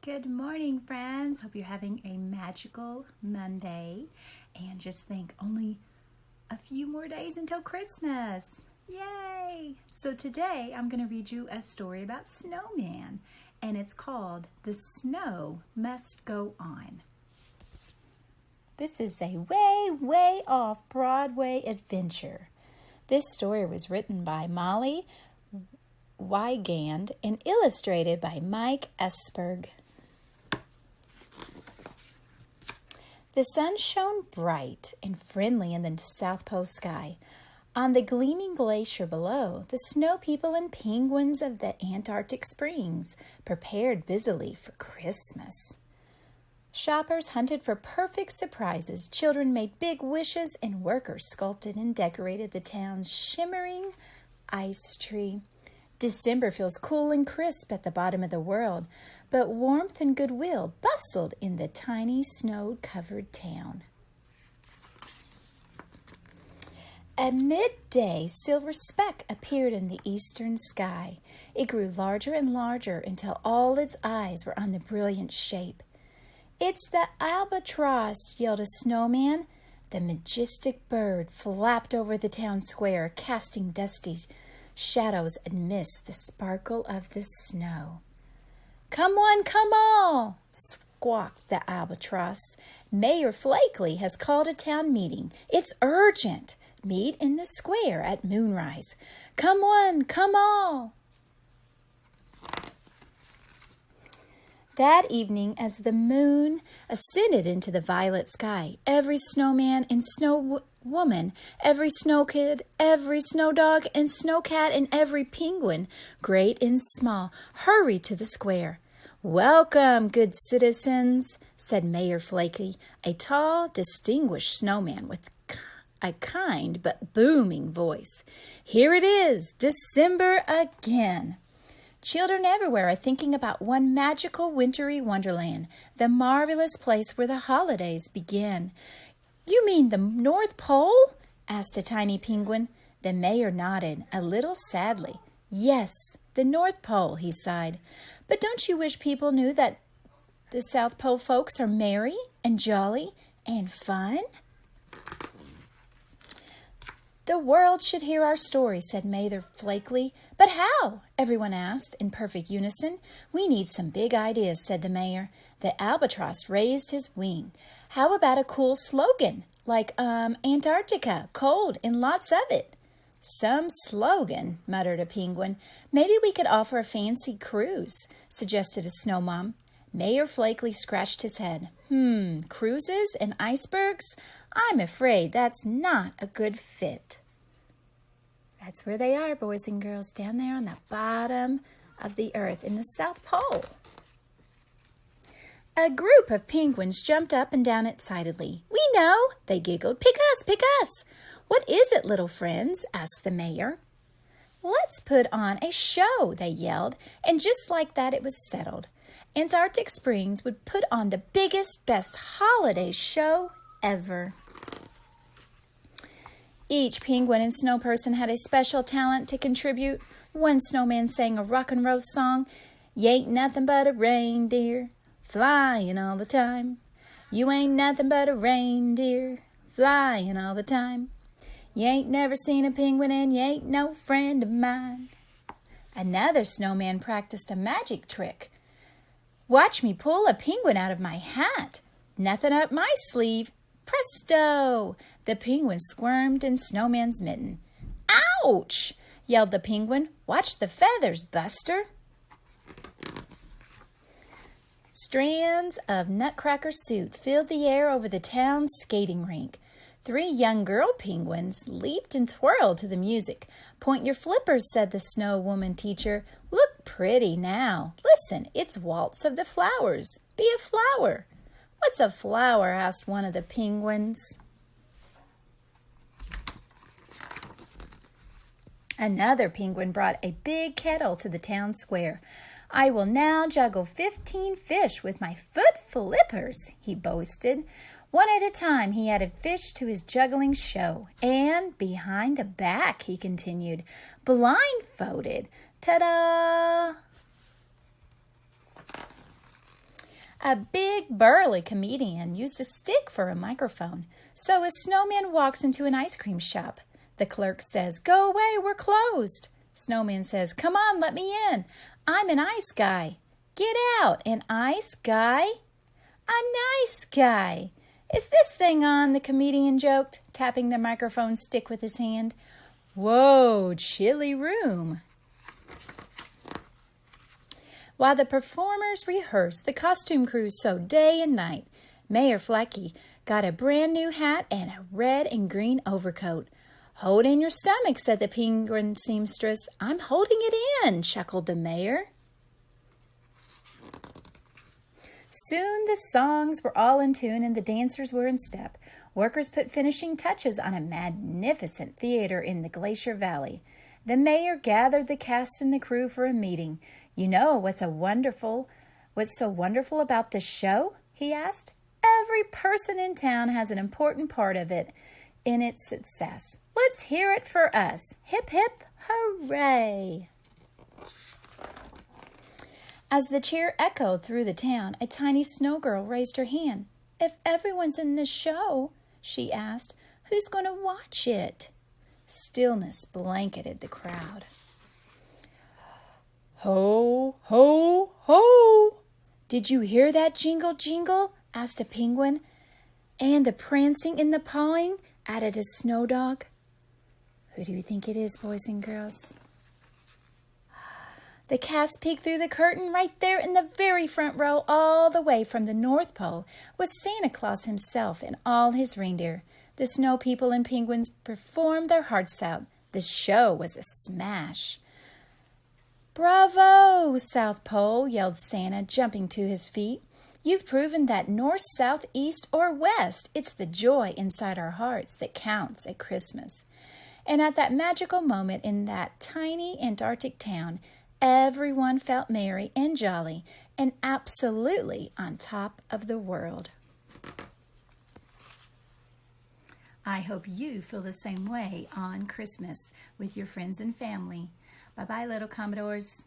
Good morning, friends. Hope you're having a magical Monday. And just think, only a few more days until Christmas. Yay! So today I'm going to read you a story about snowman, and it's called The Snow Must Go On. This is a way off Broadway adventure. This story was written by Molly Wygand and illustrated by Mike Esberg. The sun shone bright and friendly in the South Pole sky. On the gleaming glacier below, the snow people and penguins of the Antarctic Springs prepared busily for Christmas. Shoppers hunted for perfect surprises, children made big wishes, and workers sculpted and decorated the town's shimmering ice tree. December feels cool and crisp at the bottom of the world, but warmth and goodwill bustled in the tiny snow-covered town. A midday silver speck appeared in the eastern sky. It grew larger and larger until all its eyes were on the brilliant shape. "It's the albatross," yelled a snowman. The majestic bird flapped over the town square, casting dusty shadows amidst the sparkle of the snow. "Come one, come all," squawked the albatross. "Mayor Flakely has called a town meeting. It's urgent. Meet in the square at moonrise. Come one, come all." That evening, as the moon ascended into the violet sky, every snowman and snow woman, every snow kid, every snow dog and snow cat, and every penguin, great and small, hurried to the square. "Welcome, good citizens," said Mayor Flakey, a tall, distinguished snowman with a kind but booming voice. "Here it is, December again. Children everywhere are thinking about one magical wintry wonderland, the marvelous place where the holidays begin." "You mean the North Pole?" asked a tiny penguin. The mayor nodded, a little sadly. "Yes, the North Pole," he sighed. "But don't you wish people knew that the South Pole folks are merry and jolly and fun?" "The world should hear our story," said Mayor Flakely. "But how?" everyone asked in perfect unison. "We need some big ideas," said the mayor. The albatross raised his wing. "How about a cool slogan, like Antarctica, cold and lots of it?" "Some slogan," muttered a penguin. "Maybe we could offer a fancy cruise," suggested a snow mom. Mayor Flakely scratched his head. Cruises and icebergs? I'm afraid that's not a good fit." That's where they are, boys and girls, down there on the bottom of the earth in the South Pole. A group of penguins jumped up and down excitedly. "We know," they giggled. "Pick us, pick us." "What is it, little friends?" asked the mayor. "Let's put on a show," they yelled, and just like that it was settled. Antarctic Springs would put on the biggest, best holiday show ever. Each penguin and snow person had a special talent to contribute. One snowman sang a rock and roll song. "You ain't nothing but a reindeer, flying all the time. You ain't nothing but a reindeer, flying all the time. You ain't never seen a penguin and you ain't no friend of mine." Another snowman practiced a magic trick. "Watch me pull a penguin out of my hat. Nothing up my sleeve. Presto!" The penguin squirmed in Snowman's mitten. "Ouch!" yelled the penguin. "Watch the feathers, Buster." Strands of nutcracker soot filled the air over the town's skating rink. 3 young girl penguins leaped and twirled to the music. "Point your flippers," said the snow woman teacher. "Look pretty now. Listen, it's Waltz of the Flowers. Be a flower." "What's a flower?" asked one of the penguins. Another penguin brought a big kettle to the town square. "I will now juggle 15 fish with my foot flippers," he boasted. One at a time, he added fish to his juggling show. "And behind the back," he continued, "blindfolded. Ta-da!" A big burly comedian used a stick for a microphone. So a snowman walks into an ice cream shop. The clerk says, "Go away, we're closed." Snowman says, "Come on, let me in. I'm an ice guy." "Get out, an ice guy?" "A nice guy." "Is this thing on?" the comedian joked, tapping the microphone stick with his hand. Whoa, chilly room. While the performers rehearsed, the costume crew sewed day and night. Mayor Flecky got a brand new hat and a red and green overcoat. "Hold in your stomach," said the penguin seamstress. "I'm holding it in," chuckled the mayor. Soon the songs were all in tune and the dancers were in step. Workers put finishing touches on a magnificent theater in the Glacier Valley. The mayor gathered the cast and the crew for a meeting. "You know what's so wonderful about this show?" he asked. "Every person in town has an important part of it in its success. Let's hear it for us. Hip, hip, hooray!" As the cheer echoed through the town, a tiny snow girl raised her hand. "If everyone's in this show," she asked, "who's going to watch it?" Stillness blanketed the crowd. "Ho, ho, ho! Did you hear that jingle, jingle?" asked a penguin. "And the prancing and the pawing?" added a snow dog. Who do you think it is, boys and girls? The cast peeked through the curtain. Right there in the very front row, all the way from the North Pole, was Santa Claus himself and all his reindeer. The snow people and penguins performed their hearts out. The show was a smash. "Bravo, South Pole!" yelled Santa, jumping to his feet. "You've proven that north, south, east, or west, it's the joy inside our hearts that counts at Christmas." And at that magical moment in that tiny Antarctic town, everyone felt merry and jolly and absolutely on top of the world. I hope you feel the same way on Christmas with your friends and family. Bye-bye, little Commodores.